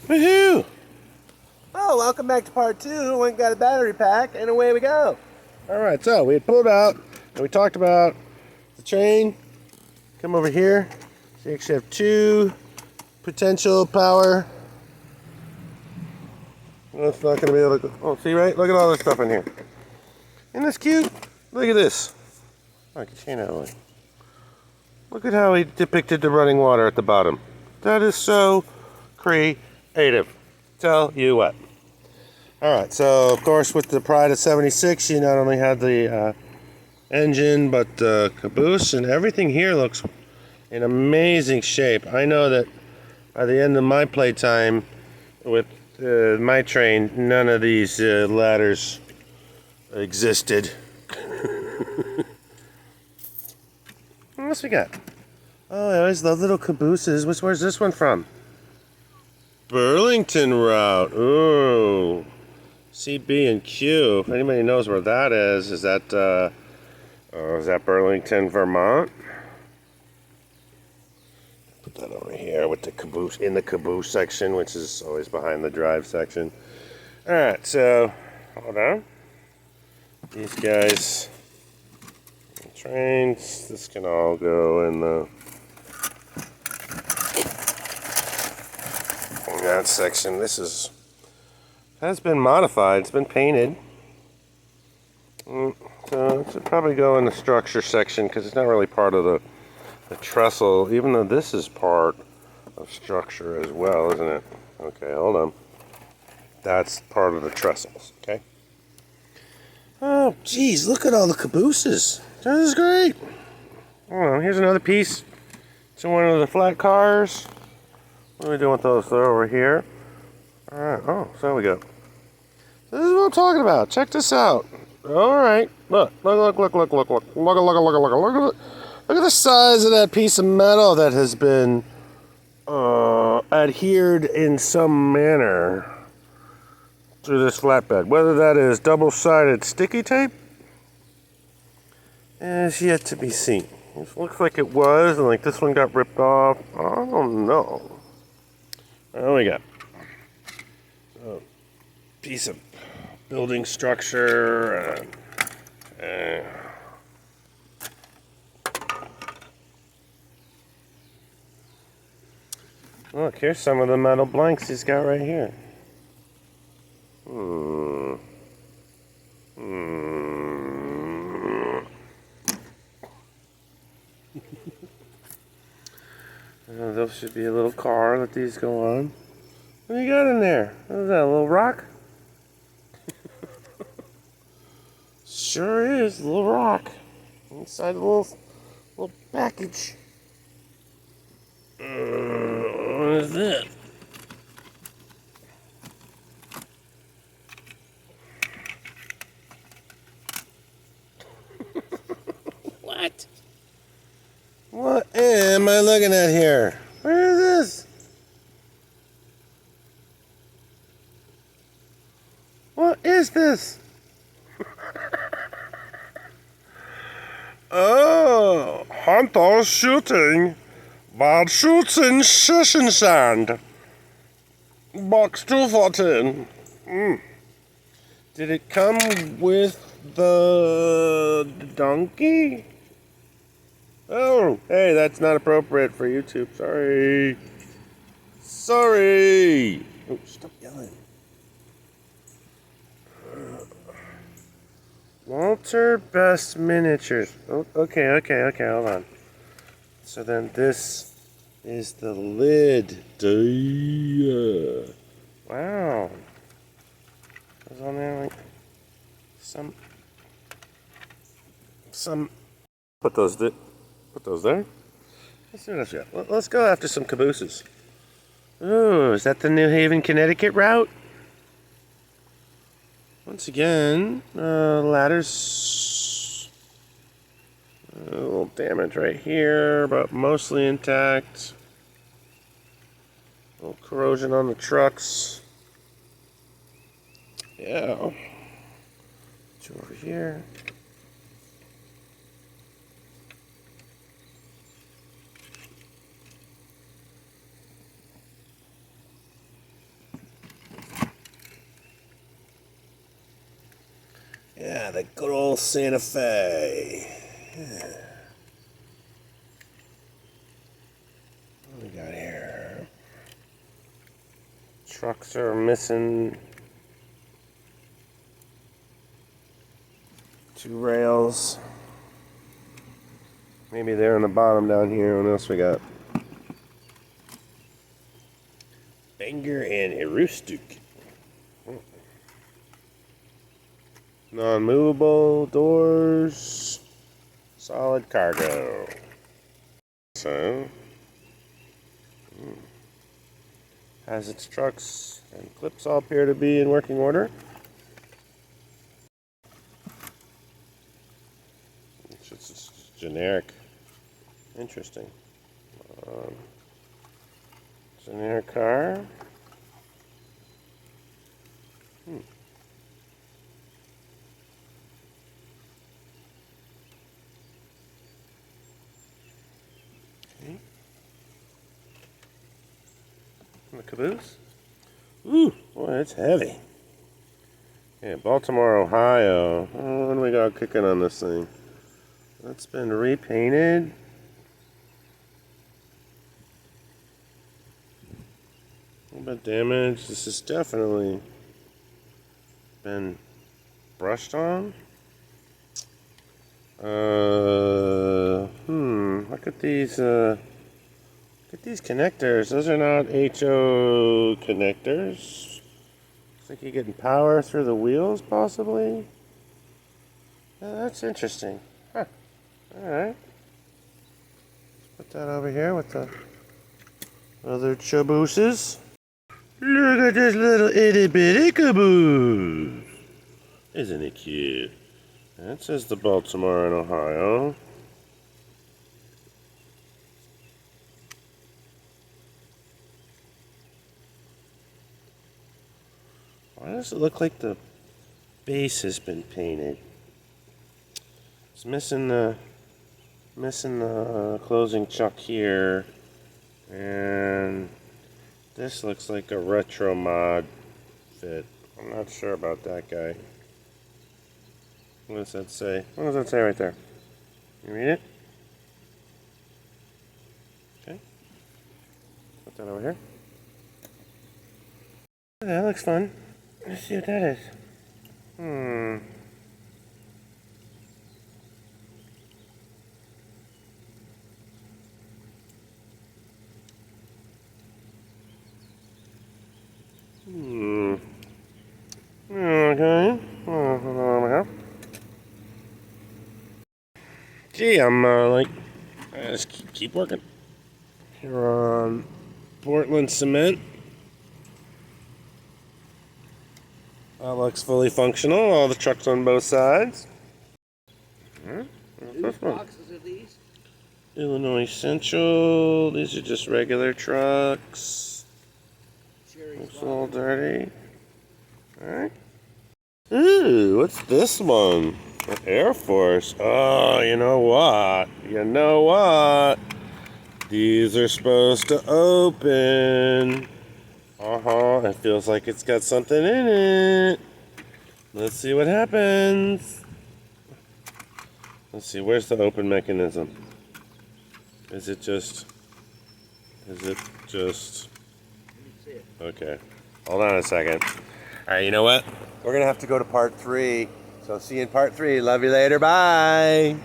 Woohoo! Oh, welcome back to part 2. Went and got a battery pack, and away we go. Alright, so we had pulled out, and we talked about the train. Come over here. So you actually have 2 potential power. Well, it's not going to be able to... Oh, see, right? Look at all this stuff in here. Isn't this cute? Look at this. Oh, I can chain out of the way. Look at how he depicted the running water at the bottom. That is so creative. Tell you what. Alright, so of course with the Pride of 76, you not only had the engine, but the caboose, and everything here looks in amazing shape. I know that by the end of my playtime with my train, none of these ladders existed. What else we got? Oh, I always love little cabooses. Where's this one from? Burlington route. Ooh. C, B, and Q. If anybody knows where that is that Burlington, Vermont? Put that over here with the caboose, in the caboose section, which is always behind the drive section. Alright, so, hold on. These guys, trains, this can all go in that section. This has been modified. It's been painted. So it should probably go in the structure section because it's not really part of the trestle, even though this is part of structure as well, isn't it? Okay, hold on. That's part of the trestles, okay? Oh, geez, look at all the cabooses. This is great. Oh, here's another piece to one of the flat cars. What are we doing with those? They're over here. Alright, oh, so there we go. This is what I'm talking about. Check this out. Alright. Look at the size of that piece of metal that has been adhered in some manner to this flatbed. Whether that is double-sided sticky tape is yet to be seen. It looks like it was, and like this one got ripped off. I don't know. What do we got? A piece of building structure. Look, here's some of the metal blanks he's got right here. There should be a little car that these go on. What do you got in there? What is that, a little rock? Sure is, a little rock. Inside a little package. What is that? What? What am I looking at here? Where is this? What is this? Oh, Hunter shooting. Bad shooting session sand. Box 214. Did it come with the donkey? Oh, hey, that's not appropriate for YouTube. Sorry. Sorry. Oh, stop yelling. Walter Best Miniatures. Oh, okay, hold on. So then this is the lid. Duh. Wow. There's on there like some. Put those there. Let's see what else we got. Let's go after some cabooses. Ooh, is that the New Haven, Connecticut route? Once again, ladders, a little damage right here, but mostly intact. A little corrosion on the trucks. Yeah. Put you over here. Yeah, the good old Santa Fe. Yeah. What do we got here? Trucks are missing 2 rails. Maybe they're on the bottom down here. What else we got? Bangor and Aroostook. Non-movable doors. Solid cargo. So, has its trucks and clips all appear to be in working order. It's just generic. Interesting. Generic car. Okay. The caboose. Ooh, boy, it's heavy. Yeah, Baltimore, Ohio. Oh, what do we got kicking on this thing? It's been repainted. A little bit damaged. This has definitely been brushed on. Look at these. Look at these connectors. Those are not HO connectors. Looks like you're getting power through the wheels, possibly. That's interesting. Huh. All right. Put that over here with the other cabooses. Look at this little itty bitty caboose. Isn't it cute? That says the Baltimore and Ohio. Why does it look like the base has been painted? It's missing the closing chuck here, and this looks like a retro mod fit. I'm not sure about that guy. What does that say? What does that say right there? You read it? Okay. Put that over here. That looks fun. Let's see what that is. Okay. Gee, I'm like, I just keep working. Here on Portland cement. That looks fully functional. All the trucks on both sides. Whose boxes are these? Illinois Central. These are just regular trucks. Looks a little dirty. Alright. Ooh, what's this one? The Air Force. Oh, you know what? You know what? These are supposed to open. It feels like it's got something in it. Let's see what happens. Let's see, where's the open mechanism? Is it just... Okay. Hold on a second. Alright, you know what? We're going to have to go to part 3. So see you in part 3. Love you later. Bye.